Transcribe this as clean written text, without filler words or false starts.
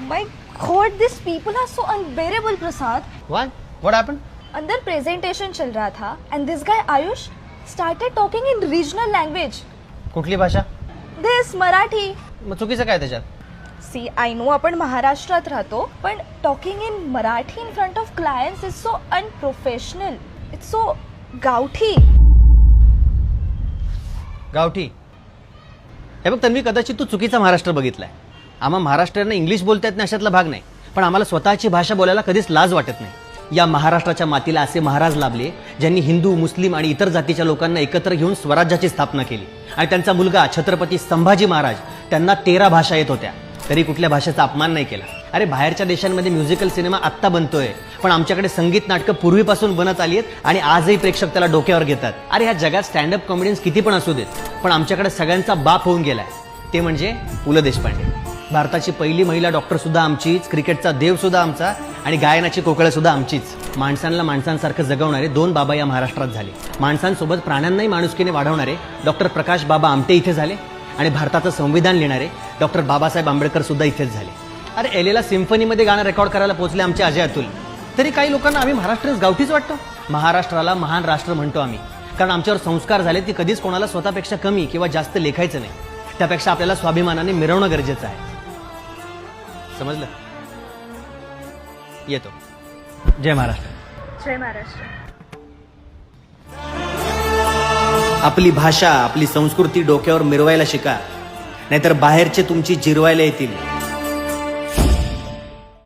My God, these people are so unbearable, Prasad. What? What happened? अंदर presentation चल रहा था and this guy Ayush started talking in regional language. कुठली भाषा? This Marathi. मग चुकीचं काय त्याच्यात? See, I know आपण महाराष्ट्रात राहतो, पण talking in Marathi in front of clients is so unprofessional. It's so गावठी. गावठी. हे बघ तन्वी, कदाचित तू चुकीचा महाराष्ट्र बघितलाय. आम्हा महाराष्ट्रीयांना इंग्लिश बोलता येत नाही अशातला भाग नाही, पण आम्हाला स्वतःची भाषा बोलायला कधीच लाज वाटत नाही. या महाराष्ट्राच्या मातीला असे महाराज लाभले ज्यांनी हिंदू, मुस्लिम आणि इतर जातीच्या लोकांना एकत्र घेऊन स्वराज्याची स्थापना केली. आणि त्यांचा मुलगा छत्रपती संभाजी महाराज, त्यांना 13 भाषा येत होत्या, तरी कुठल्या भाषेचा अपमान नाही केला. अरे बाहेरच्या देशांमध्ये म्युझिकल सिनेमा आत्ता बनतोय, पण आमच्याकडे संगीत नाटकं पूर्वीपासून बनत आली आहेत आणि आजही प्रेक्षक त्याला डोक्यावर घेतात. अरे ह्या जगात स्टँडअप कॉमेडियन्स किती पण असू देत, पण आमच्याकडे सगळ्यांचा बाप होऊन गेलाय, ते म्हणजे पु ल देशपांडे. भारताची पहिली महिला डॉक्टर सुद्धा आमचीच, क्रिकेटचा देव सुद्धा आमचा आणि गायनाची कोकळं सुद्धा आमचीच. माणसांना माणसांसारखं जगवणारे 2 बाबा या महाराष्ट्रात झाले. माणसांसोबत प्राण्यांनाही माणुसकीने वाढवणारे डॉक्टर प्रकाश बाबा आमटे इथे झाले आणि भारताचं संविधान लिहिणारे डॉक्टर बाबासाहेब आंबेडकर सुद्धा इथेच झाले. अरे एलेला सिम्फनीमध्ये गाणं रेकॉर्ड करायला पोहोचले आमचे अजय अतुल. तरी काही लोकांना आम्ही महाराष्ट्रीयच गावठीच वाटतो. महाराष्ट्राला महान राष्ट्र म्हणतो आम्ही, कारण आमच्यावर संस्कार झाले की कधीच कोणाला स्वतःपेक्षा कमी किंवा जास्त लेखायचं नाही. त्यापेक्षा आपल्याला स्वाभिमानाने मिरवणं गरजेचं आहे. समजलं? येतो. जय महाराष्ट्र. जय महाराष्ट्र. आपली भाषा, आपली संस्कृती डोक्यावर मिरवायला शिका, नाहीतर बाहेरचे तुमची जिरवायला येतील.